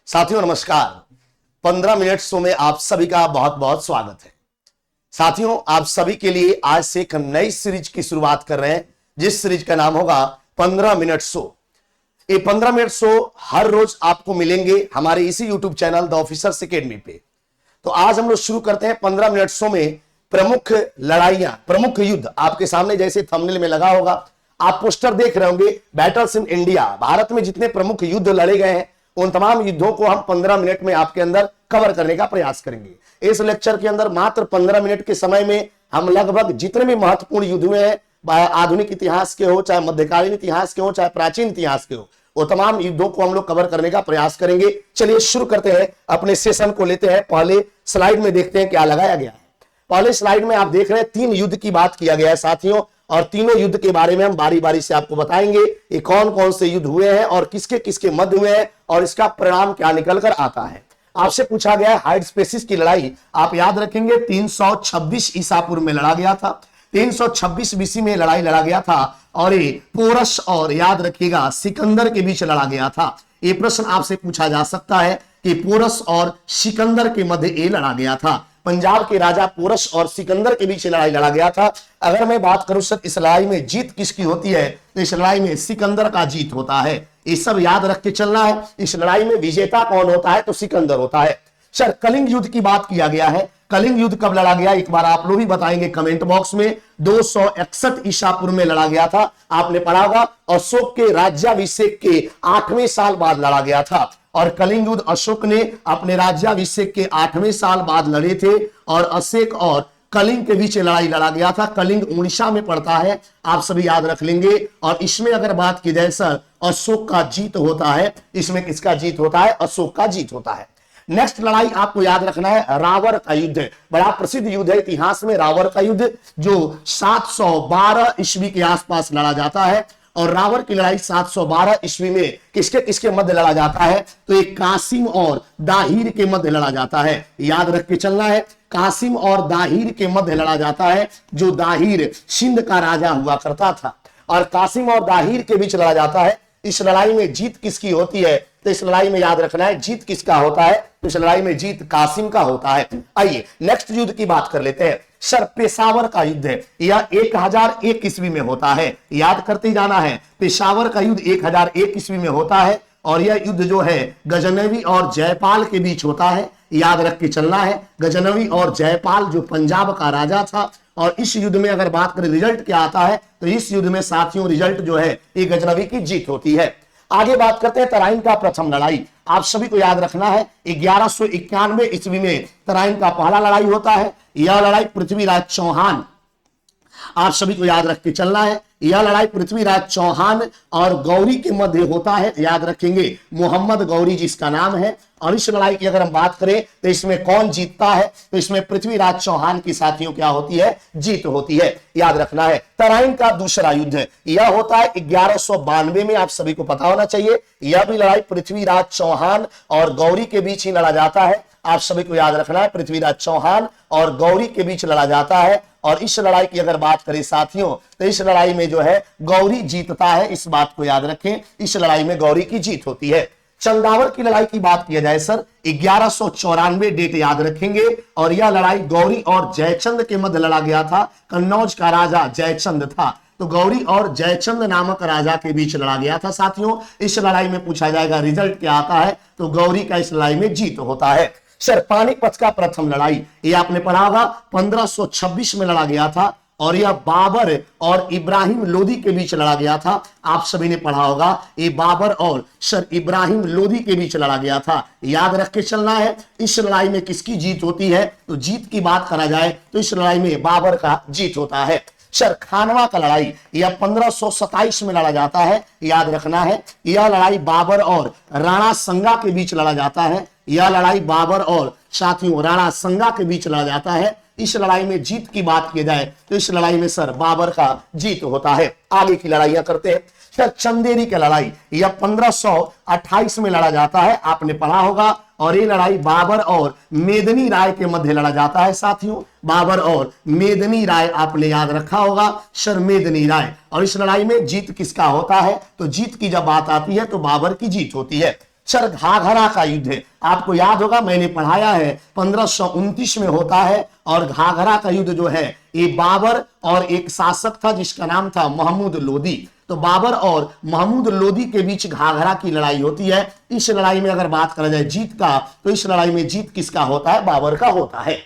साथियों नमस्कार। 15 minute show में आप सभी का बहुत बहुत स्वागत है। साथियों आप सभी के लिए आज से एक नई सीरीज की शुरुआत कर रहे हैं, जिस सीरीज का नाम होगा 15 मिनट शो। ये 15 मिनट शो हर रोज आपको मिलेंगे हमारे इसी YouTube channel the officers academy पे। तो आज हम लोग शुरू करते हैं 15 मिनट शो में प्रमुख लड़ाइयां, प्रमुख युद्ध। आपके सामने जैसे थंबनेल में लगा होगा, आप पोस्टर देख रहे होंगे, बैटल्स इन इंडिया। भारत में जितने प्रमुख युद्ध लड़े गए हैं उन तमाम युद्धों को हम 15 मिनट में आपके अंदर कवर करने का प्रयास करेंगे। इस लेक्चर के अंदर मात्र 15 मिनट के समय में हम लगभग जितने भी महत्वपूर्ण युद्ध हुए हैं, आधुनिक इतिहास के हो, चाहे मध्यकालीन इतिहास के हो, चाहे प्राचीन इतिहास के हो, वो तमाम युद्धों को हम लोग कवर करने का प्रयास करेंगे। चलिए शुरू करते हैं, अपने सेशन को लेते हैं। पहले स्लाइड में देखते हैं क्या लगाया गया है। पहले स्लाइड में आप देख रहे हैं 3 युद्ध की बात किया गया है साथियों, और तीनों युद्ध के बारे में हम बारी बारी से आपको बताएंगे ये कौन कौन से युद्ध हुए हैं और किसके किसके मध्य हुए हैं और इसका परिणाम क्या निकल कर आता है। आपसे पूछा गया है हाइडेस्पेसिस की लड़ाई, आप याद रखेंगे 326 ईसा पूर्व में लड़ा गया था। 326 बीसी में लड़ाई लड़ा गया था और ये पोरस और याद रखिएगा सिकंदर के बीच लड़ा गया था। ये प्रश्न आपसे पूछा जा सकता है कि पोरस और सिकंदर के मध्य ये लड़ा गया था। पंजाब के राजा पोरस और सिकंदर के बीच लड़ाई लड़ा गया था। अगर मैं बात करूं सर इस लड़ाई में जीत किसकी होती है, तो इस लड़ाई में सिकंदर का जीत होता है। ये सब याद रख के चलना है। इस लड़ाई में विजेता कौन होता है, तो सिकंदर होता है। सर कलिंग युद्ध की बात किया गया है। कलिंग युद्ध कब लड़ा गया, एक बार आप लोग भी बताएंगे कमेंट बॉक्स में। 261 ईसा पूर्व में लड़ा गया था। आपने पढ़ा होगा अशोक के राज्याभिषेक के 8वें साल बाद लड़ा गया था। और कलिंग युद्ध अशोक ने अपने राज्याभिषेक के 8वें साल बाद लड़े थे और अशोक और कलिंग के बीच लड़ाई लड़ा गया था। कलिंग उड़ीसा में पड़ता है, आप सभी याद रख लेंगे। और इसमें अगर बात की जाए सर अशोक का जीत होता है। इसमें किसका जीत होता है, अशोक का जीत होता है। नेक्स्ट लड़ाई आपको याद रखना है रावर का युद्ध। बड़ा प्रसिद्ध युद्ध है इतिहास में रावर का युद्ध, जो 712 ईस्वी के आसपास लड़ा जाता है। और रावर की लड़ाई 712 ईस्वी में किसके किसके मध्य लड़ा जाता है, तो एक कासिम और दाहिर के मध्य लड़ा जाता है। याद रख के चलना है, कासिम और दाहिर के मध्य लड़ा जाता है। जो दाहिर सिंध का राजा हुआ करता था और कासिम और दाहिर के बीच लड़ा जाता है। इस लड़ाई में जीत किसकी होती है, तो इस लड़ाई में याद रखना है जीत किसका होता है, तो इस लड़ाई में जीत कासिम का होता है। आइए नेक्स्ट युद्ध की बात कर लेते हैं। सर पेशावर का युद्ध है, यह 1001 ईस्वी में होता है। याद करते जाना है, पेशावर का युद्ध 1001 ईस्वी में होता है। और यह युद्ध जो है गजनवी और जयपाल के बीच होता है। याद रख के चलना है, गजनवी और जयपाल जो पंजाब का राजा था। और इस युद्ध में अगर बात करें रिजल्ट क्या आता है, तो इस युद्ध में साथियों रिजल्ट जो है ये गजनवी की जीत होती है। आगे बात करते हैं तराइन का प्रथम लड़ाई। आप सभी को याद रखना है 1191 ईस्वी में तराइन का पहला लड़ाई होता है। यह लड़ाई पृथ्वीराज चौहान, आप सभी को याद रख के चलना है, यह लड़ाई पृथ्वीराज चौहान और गौरी के मध्य होता है। याद रखेंगे मोहम्मद गौरी जिसका नाम है। और इस लड़ाई की अगर हम बात करें तो इसमें कौन जीतता है, तो इसमें पृथ्वीराज चौहान की साथियों क्या होती है, जीत होती है। याद रखना है तराइन का दूसरा युद्ध यह होता है 1192 में, आप सभी को पता होना चाहिए। यह भी लड़ाई पृथ्वीराज चौहान और गौरी के बीच ही लड़ा जाता है। आप सभी को याद रखना है पृथ्वीराज चौहान और गौरी के बीच लड़ा जाता है। और इस लड़ाई की अगर बात करें साथियों, तो इस लड़ाई में जो है गौरी जीतता है। इस बात को याद रखें, इस लड़ाई में गौरी की जीत होती है। चंदावर की लड़ाई की बात किया जाए सर 1194 डेट याद रखेंगे। और यह लड़ाई गौरी और जयचंद के मध्य लड़ा गया था। कन्नौज का राजा जयचंद था, तो गौरी और जयचंद नामक राजा के बीच लड़ा गया था साथियों। इस लड़ाई में पूछा जाएगा रिजल्ट क्या आता है, तो गौरी का इस लड़ाई में जीत होता है। सर पानीपत का प्रथम लड़ाई, ये आपने पढ़ा होगा 1526 में लड़ा गया था। और यह बाबर और इब्राहिम लोदी के बीच लड़ा गया था। आप सभी ने पढ़ा होगा ये बाबर और सर इब्राहिम लोदी के बीच लड़ा गया था। याद रख के चलना है, इस लड़ाई में किसकी जीत होती है, तो जीत की बात करा जाए तो इस लड़ाई में बाबर का जीत होता है। सर खानवा का लड़ाई यह 1527 में लड़ा जाता है। याद रखना है यह लड़ाई बाबर और राणा संगा के बीच लड़ा जाता है। यह लड़ाई बाबर और साथियों राणा संगा के बीच लड़ा जाता है। इस लड़ाई में जीत की बात की जाए तो इस लड़ाई में सर बाबर का जीत होता है। आगे की लड़ाइयां करते हैं। सर चंदेरी की लड़ाई यह 1528 में लड़ा जाता है, आपने पढ़ा होगा। और ये लड़ाई बाबर और मेदनी राय के मध्य लड़ा जाता है साथियों। बाबर और मेदनी राय आपने याद रखा होगा, सर मेदनी राय। और इस लड़ाई में जीत किसका होता है, तो जीत की जब बात आती है तो बाबर की जीत होती है। सर घाघरा का युद्ध है, आपको याद होगा मैंने पढ़ाया है 1529 में होता है। और घाघरा का युद्ध जो है ये बाबर और एक शासक था जिसका नाम था महमूद लोदी। तो बाबर और महमूद लोदी के बीच घाघरा की लड़ाई होती है। इस लड़ाई में अगर बात करा जाए जीत का, तो इस लड़ाई में जीत किसका होता है? बाबर का होता है।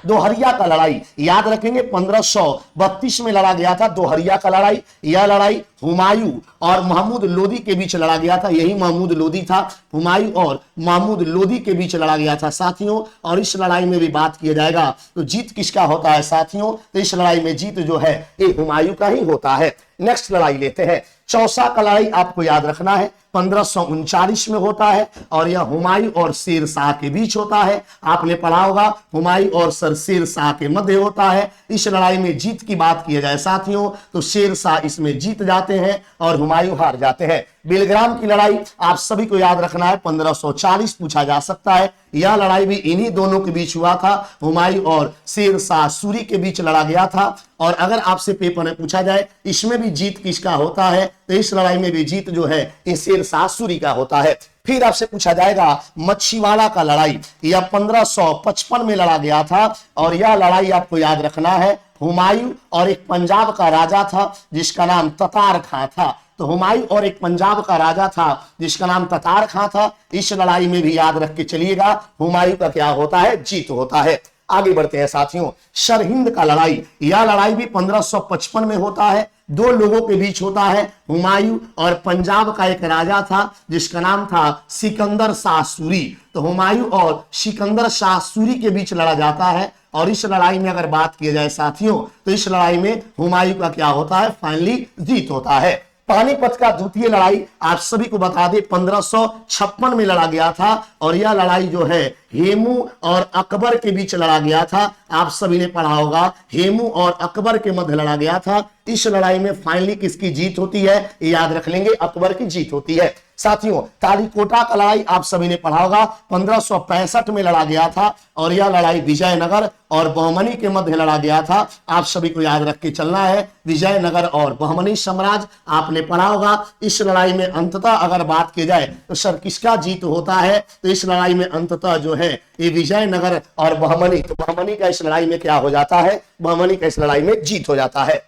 दोहरिया का लड़ाई याद रखेंगे 1532 में लड़ा गया था दोहरिया का लड़ाई। यह लड़ाई हुमायूं और महमूद लोदी के बीच लड़ा गया था। यही महमूद लोदी था, हुमायूं और महमूद लोदी के बीच लड़ा गया था साथियों। और इस लड़ाई में भी बात किया जाएगा तो जीत किसका होता है साथियों? तो इस लड़ाई में जीत जो है ये हुमायूं का ही होता है। नेक्स्ट लड़ाई लेते हैं, चौसा का लड़ाई आपको याद रखना है 1539 में होता है और यह हुमायूं और शेर शाह के बीच होता है। आपने पढ़ा होगा हुमायूं और शेर शाह के मध्य होता है। इस लड़ाई में जीत की बात की जाए साथियों तो शेर शाह इसमें जीत जाते हैं और हुमायूं हार जाते हैं। बेलग्राम की लड़ाई आप सभी को याद रखना है 1540 पूछा जा सकता है। यह लड़ाई भी इन्हीं दोनों के बीच हुआ था, हुमायूं और शेर शाह सूरी के बीच लड़ा गया था। और अगर आपसे पेपर में पूछा जाए इसमें भी जीत किसका होता है तो इस लड़ाई में भी जीत जो है ये शेर शाह सूरी का होता है। फिर आपसे पूछा जाएगा मच्छीवाड़ा का लड़ाई, यह 1555 में लड़ा गया था और यह लड़ाई आपको याद रखना है हुमायूं और एक पंजाब का राजा था जिसका नाम ततार खां था। तो हुमायूं और एक पंजाब का राजा था जिसका नाम ततार खां था। इस लड़ाई में भी याद रख के चलिएगा हुमायूं का क्या होता है? जीत होता है। आगे बढ़ते हैं साथियों, सरहिंद का लड़ाई, यह लड़ाई भी 1555 में होता है। दो लोगों के बीच होता है, हुमायूं और पंजाब का एक राजा था जिसका नाम था सिकंदर शाह सूरी। तो हुमायूं और सिकंदर शाह सूरी के बीच लड़ा जाता है। और इस लड़ाई में अगर बात की जाए साथियों तो इस लड़ाई में हुमायूं का क्या होता है? फाइनली जीत होता है। पानीपत का द्वितीय लड़ाई आप सभी को बता दें 1556 में लड़ा गया था और यह लड़ाई जो है हेमू और अकबर के बीच लड़ा गया था। आप सभी ने पढ़ा होगा हेमू और अकबर के मध्य लड़ा गया था। इस लड़ाई में फाइनली किसकी जीत होती है? याद रख लेंगे, अकबर की जीत होती है। साथियों तालीकोटा का लड़ाई आप सभी ने पढ़ा होगा 1565 में लड़ा गया था और यह लड़ाई विजयनगर और बहमनी के मध्य लड़ा गया था। आप सभी को याद रख के चलना है, विजयनगर और बहमनी साम्राज्य आपने पढ़ा होगा। इस लड़ाई में अंततः अगर बात की जाए तो सर किसका जीत होता है? तो इस लड़ाई में अंततः जो है ये विजयनगर और बहमनी, तो बहमनी का इस लड़ाई में क्या हो जाता है? बहमनी का इस लड़ाई में जीत हो जाता है।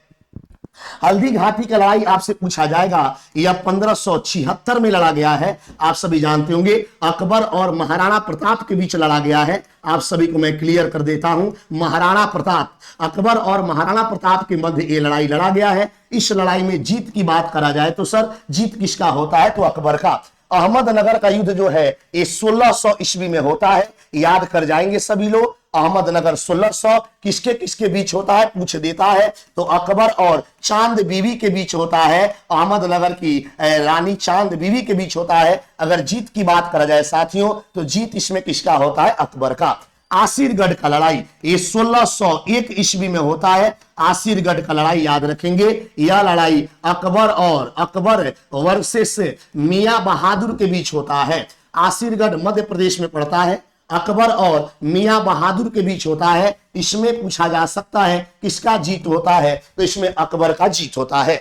हल्दी घाटी का लड़ाई आपसे पूछा जाएगा, यह 1576 में लड़ा गया है। आप सभी जानते होंगे अकबर और महाराणा प्रताप के बीच लड़ा गया है। आप सभी को मैं क्लियर कर देता हूं, महाराणा प्रताप, अकबर और महाराणा प्रताप के मध्य ये लड़ाई लड़ा गया है। इस लड़ाई में जीत की बात करा जाए तो सर जीत किसका होता है? तो अकबर का। अहमदनगर का युद्ध जो है ये 1600 ईस्वी में होता है, याद कर जाएंगे सभी लोग। अहमदनगर 1600 किसके किसके बीच होता है पूछ देता है तो अकबर और चांद बीवी के बीच होता है। अहमदनगर की रानी चांद बीवी के बीच होता है। अगर जीत की बात करा जाए साथियों तो जीत इसमें किसका होता है? अकबर का। आसिरगढ़ का लड़ाई ये 1601 ईस्वी में होता है। आसिरगढ़ का लड़ाई याद रखेंगे, यह लड़ाई अकबर वर्सेस मियां बहादुर के बीच होता है। आसिरगढ़ मध्य प्रदेश में पड़ता है, अकबर और मियां बहादुर के बीच होता है। इसमें पूछा जा सकता है किसका जीत होता है? तो इसमें अकबर का जीत होता है।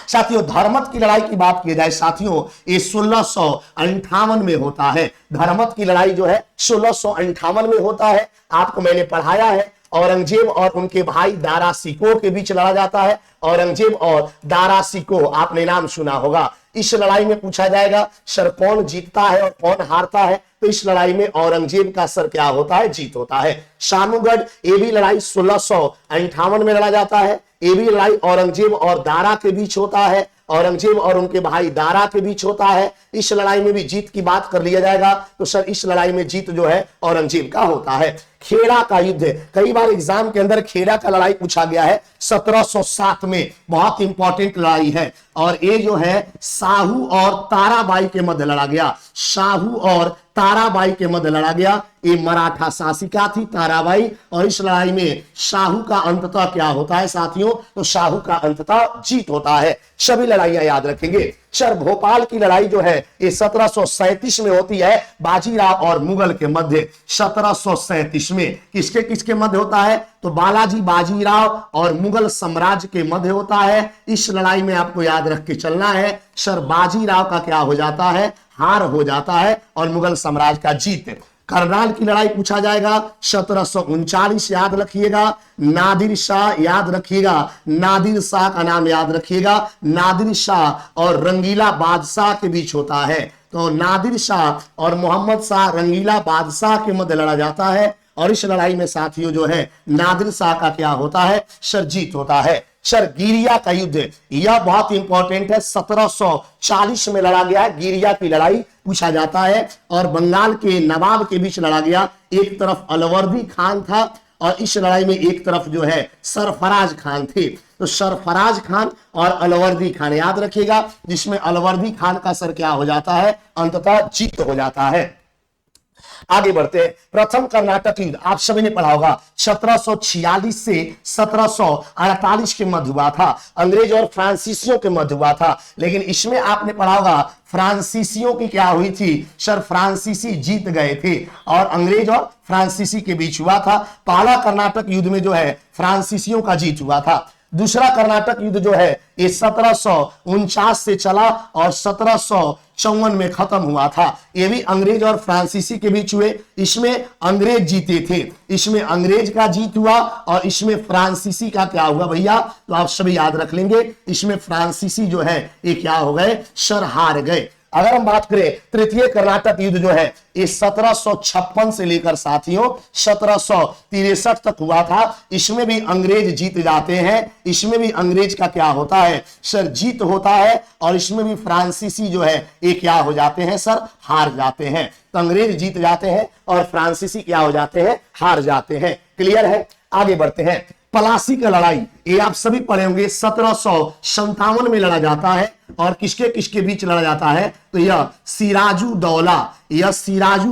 साथियों धर्मत की लड़ाई की बात की जाए साथियों ये 1658 में होता है। धर्मत की लड़ाई जो है 1658 में होता है। आपको मैंने पढ़ाया है औरंगजेब और उनके भाई दारा सिकोह के बीच लड़ा जाता है। औरंगजेब और दारा सिकोह आपने नाम सुना होगा। इस लड़ाई में पूछा जाएगा सर कौन जीतता है और कौन हारता है? तो इस लड़ाई में औरंगजेब का सर क्या होता है? जीत होता है। शानूगढ़ ये भी लड़ाई 1658 में लड़ा जाता है। ये भी लड़ाई औरंगजेब और दारा के बीच होता है। औरंगजेब और उनके भाई दारा के बीच होता है। इस लड़ाई में भी जीत की बात कर लिया जाएगा तो सर इस लड़ाई में जीत जो है औरंगजेब का होता है। खेड़ा का युद्ध, कई बार एग्जाम के अंदर खेड़ा का लड़ाई पूछा गया है 1707 में, बहुत इंपॉर्टेंट लड़ाई है। और ये जो है शाहू और ताराबाई के मध्य लड़ा गया। शाहू और ताराबाई के मध्य लड़ा गया। ये मराठा शासिका थी ताराबाई और इस लड़ाई में शाहू का अंततः क्या होता है साथियों? तो शाहू का अंततः जीत होता है। सभी लड़ाइयां याद रखेंगे। सर भोपाल की लड़ाई जो है ये 1737 में होती है बाजीराव और मुगल के मध्य। 1737 में किसके किसके मध्य होता है? तो बालाजी बाजीराव और मुगल साम्राज्य के मध्य होता है। इस लड़ाई में आपको याद रख के चलना है सर बाजीराव का क्या हो जाता है? हार हो जाता है और मुगल साम्राज्य का जीत। करनाल की लड़ाई पूछा जाएगा 1739 याद रखिएगा। नादिर शाह याद रखिएगा, नादिर शाह का नाम याद रखिएगा। नादिर शाह और रंगीला बादशाह के बीच होता है। तो नादिर शाह और मोहम्मद शाह रंगीला बादशाह के मध्य लड़ा जाता है और इस लड़ाई में साथियों जो है नादिर शाह का क्या होता है? सर जीत होता है। सर गिरिया का युद्ध यह बहुत इंपॉर्टेंट है, 1740 में लड़ा गया है। गिरिया की लड़ाई पूछा जाता है और बंगाल के नवाब के बीच लड़ा गया। एक तरफ अलवर्दी खान था और इस लड़ाई में एक तरफ जो है सरफराज खान थे। तो सरफराज खान और अलवर्दी खान याद रखिएगा, जिसमें अलवर्दी खान का सर क्या हो जाता है? अंततः जीत हो जाता है। आगे बढ़ते हैं। प्रथम कर्नाटक युद्ध आप सभी ने पढ़ा होगा 1746 से 1748 के मध्य हुआ था। अंग्रेज और फ्रांसीसियों के मध्य हुआ था, लेकिन इसमें आपने पढ़ा होगा फ्रांसीसियों की क्या हुई थी? सर फ्रांसीसी जीत गए थे और अंग्रेज और फ्रांसीसी के बीच हुआ था। पहला कर्नाटक युद्ध में जो है फ्रांसीसियों का जीत हुआ था। दूसरा कर्नाटक युद्ध जो है ये 1749 से चला और 1754 में खत्म हुआ था। ये भी अंग्रेज और फ्रांसीसी के बीच हुए। इसमें अंग्रेज जीते थे, इसमें अंग्रेज का जीत हुआ और इसमें फ्रांसीसी का क्या हुआ भैया? तो आप सभी याद रख लेंगे, इसमें फ्रांसीसी जो है ये क्या हो गए? सर हार गए। अगर हम बात करें तृतीय कर्नाटक युद्ध जो है ये 1756 से लेकर साथियों 1763 तक हुआ था। इसमें भी अंग्रेज जीत जाते हैं, इसमें भी अंग्रेज का क्या होता है? सर जीत होता है और इसमें भी फ्रांसीसी जो है ये क्या हो जाते हैं? सर हार जाते हैं। तो अंग्रेज जीत जाते हैं और फ्रांसीसी क्या हो जाते हैं? हार जाते हैं। क्लियर है? आगे बढ़ते हैं। पलासी का लड़ाई ये आप सभी पढ़े होंगे 1757 में लड़ा जाता है और किसके किसके बीच लड़ा जाता है? तो यह सिराजू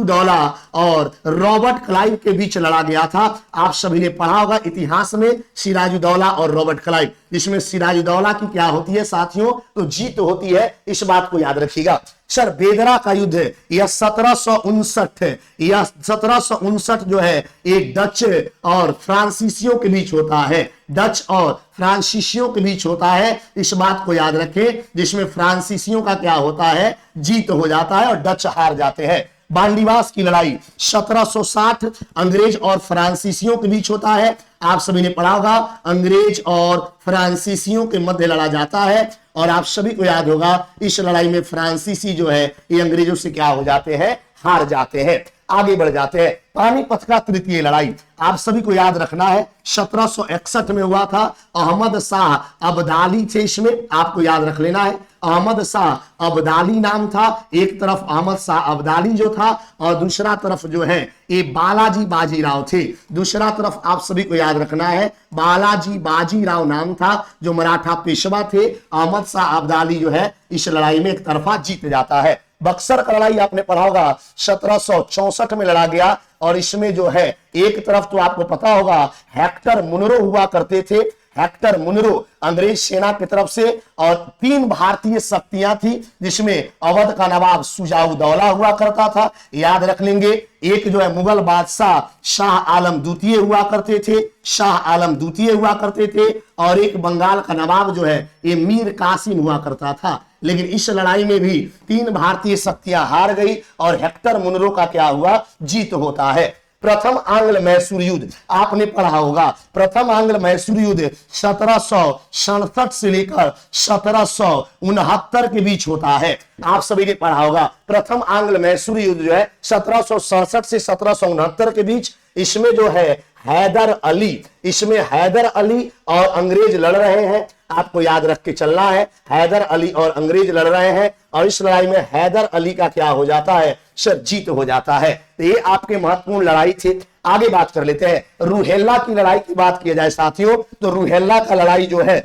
दौला और रॉबर्ट क्लाइव के बीच लड़ा गया था। आप सभी ने पढ़ा होगा इतिहास में सिराजू दौला और रॉबर्ट क्लाइव, जिसमें सिराजू दौला की क्या होती है साथियों? तो जीत होती है। इस बात को याद रखिएगा। सर बेदरा का युद्ध है यह 1759 है। यह 1759 जो है एक डच और फ्रांसीसियों के बीच होता है। डच और फ्रांसीसियों के बीच होता है, इस बात को याद रखें, जिसमें फ्रांसीसियों का क्या होता है? जीत हो जाता है और डच हार जाते हैं। बांडीवास की लड़ाई 1760 अंग्रेज और फ्रांसीसियों के बीच होता है। आप सभी ने पढ़ा होगा अंग्रेज और फ्रांसीसियों के मध्य लड़ा जाता है और आप सभी को याद होगा इस लड़ाई में फ्रांसीसी जो है ये अंग्रेजों से क्या हो जाते हैं? हार जाते हैं। आगे बढ़ जाते हैं। पानीपत का तृतीय लड़ाई आप सभी को याद रखना है 1761 में हुआ था। अहमद शाह अब्दाली थे, इसमें आपको याद रख लेना है। अहमद शाह अब्दाली नाम था। एक तरफ अहमद शाह अब्दाली जो था और दूसरा तरफ जो है ये बालाजी बाजीराव थे। दूसरा तरफ आप सभी को याद रखना है बालाजी बाजीराव नाम था जो मराठा पेशवा थे। अहमद शाह अब्दाली जो है इस लड़ाई में एक तरफा जीत जाता है। बक्सर का लड़ाई आपने पढ़ा होगा 1764 में लड़ा गया और इसमें जो है एक तरफ तो आपको पता होगा हेक्टर मुनरो हुआ करते थे। हेक्टर मुनरो अंग्रेज सेना की तरफ से और 3 भारतीय शक्तियां थी, जिसमें अवध का नवाब सुजाऊ दौला हुआ करता था, याद रख लेंगे। एक जो है मुगल बादशाह शाह आलम द्वितीय हुआ करते थे, शाह आलम द्वितीय हुआ करते थे और एक बंगाल का नवाब जो है ये मीर कासिम हुआ करता था। लेकिन इस लड़ाई में भी 3 भारतीय शक्तियां हार गई और हेक्टर मुनरो का क्या हुआ? जीत होता है। प्रथम आंग्ल मैसूर युद्ध आपने पढ़ा होगा। प्रथम आंग्ल मैसूर युद्ध 1767 से लेकर 1769 के बीच होता है। आप सभी ने पढ़ा होगा प्रथम आंग्ल मैसूर युद्ध जो है 1767 से 1769 के बीच। इसमें जो है हैदर अली, इसमें हैदर अली और अंग्रेज लड़ रहे हैं। आपको याद रख के चलना है, हैदर अली और अंग्रेज लड़ रहे हैं और इस लड़ाई में हैदर अली का क्या हो जाता है? सर जीत हो जाता है। तो ये आपके महत्वपूर्ण लड़ाई थे। आगे बात कर लेते हैं। रूहेला की लड़ाई की बात किया जाए साथियों तो रूहेला का लड़ाई जो है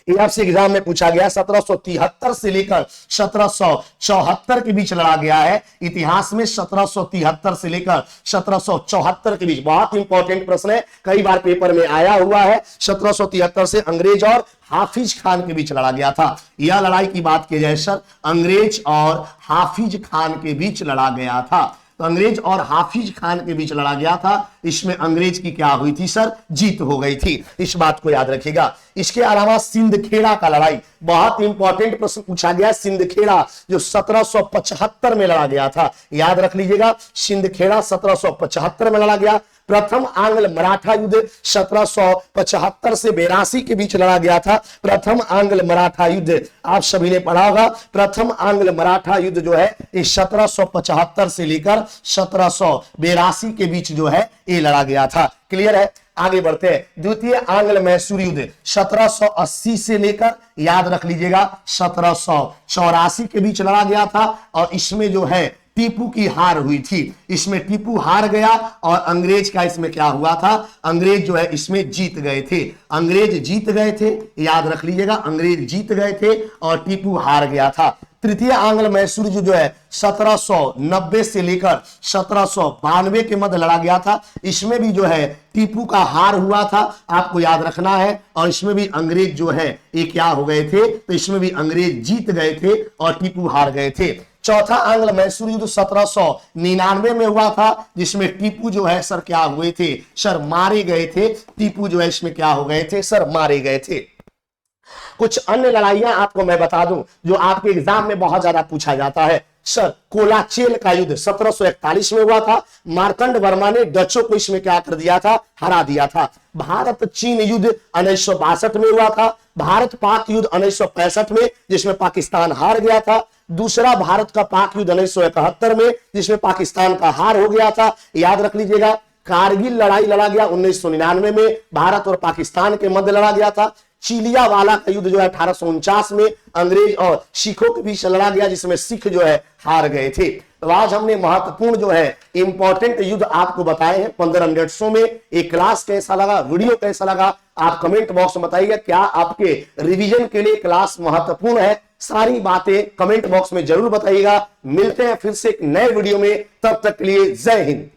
ये आपसे एग्जाम में पूछा गया। 1773 से लेकर 1774 के बीच लड़ा गया है। इतिहास में 1773 से लेकर 1774 के बीच, बहुत इंपॉर्टेंट प्रश्न है, कई बार पेपर में आया हुआ है। 1773 से अंग्रेज और हाफिज खान के बीच लड़ा गया था। यह लड़ाई की बात की जाए सर, अंग्रेज और हाफिज खान के बीच लड़ा गया था। तो अंग्रेज और हाफिज खान के बीच लड़ा गया था। इसमें अंग्रेज की क्या हुई थी सर? जीत हो गई थी। इस बात को याद रखिएगा। इसके अलावा सिंदखेड़ा का लड़ाई, बहुत इंपॉर्टेंट प्रश्न पूछा गया। सिंदखेड़ा जो 1775 में लड़ा गया था, याद रख लीजिएगा। सिंदखेड़ा 1775 में लड़ा गया। प्रथम आंग्ल मराठा युद्ध 1775 से 82 के बीच लड़ा गया था। प्रथम आंग्ल मराठा युद्ध आप सभी ने पढ़ा होगा। प्रथम आंग्ल मराठा युद्ध जो है ये 1775 से लेकर 1782 के बीच जो है ये लड़ा गया था। क्लियर है? आगे बढ़ते हैं। द्वितीय आंग्ल मैसूर युद्ध 1780 से लेकर, याद रख लीजिएगा, 1784 के बीच लड़ा गया था। और इसमें जो है टीपू की हार हुई थी। इसमें टीपू हार गया और अंग्रेज का इसमें क्या हुआ था? अंग्रेज जो है इसमें जीत गए थे। अंग्रेज जीत गए थे, याद रख लीजिएगा, अंग्रेज जीत गए थे और टीपू हार गया था। तृतीय आंग्ल मैसूर जो है 1790 से लेकर 1792 के मध्य लड़ा गया था। इसमें भी जो है टीपू का हार हुआ था, आपको याद रखना है। और इसमें भी अंग्रेज जो है ये क्या हो गए थे? तो इसमें भी अंग्रेज जीत गए थे और टीपू हार गए थे। चौथा आंग्ल मैसूर युद्ध 1799 में हुआ था, जिसमें टीपू जो है सर क्या हुए थे? सर मारे गए थे। टीपू जो है इसमें क्या हो गए थे? सर मारे गए थे। कुछ अन्य लड़ाइयां आपको मैं बता दूं जो आपके एग्जाम में बहुत ज्यादा पूछा जाता है। सर कोलाचेल का युद्ध 1741 में हुआ था। मार्कंड वर्मा ने डचों को इसमें क्या कर दिया था? हरा दिया था। भारत चीन युद्ध 1962 में हुआ था। भारत पाक युद्ध 1965 में, जिसमें पाकिस्तान हार गया था। दूसरा भारत का पाक युद्ध 1971 में, जिसमें पाकिस्तान का हार हो गया था। याद रख लीजिएगा। कारगिल लड़ाई लड़ा गया 1999 में, भारत और पाकिस्तान के मध्य लड़ा गया था। चिलियावाला का युद्ध जो है 1849 में अंग्रेज और सिखों के बीच लड़ा गया, जिसमें सिख जो है हार गए थे। तो आज हमने महत्वपूर्ण जो है इंपॉर्टेंट युद्ध आपको बताए हैं 15 मिनट्सों में। एक क्लास कैसा लगा, वीडियो कैसा लगा, आप कमेंट बॉक्स में बताइएगा। क्या आपके रिवीजन के लिए क्लास महत्वपूर्ण है? सारी बातें कमेंट बॉक्स में जरूर बताइएगा। मिलते हैं फिर से एक नए वीडियो में, तब तक के लिए जय हिंद।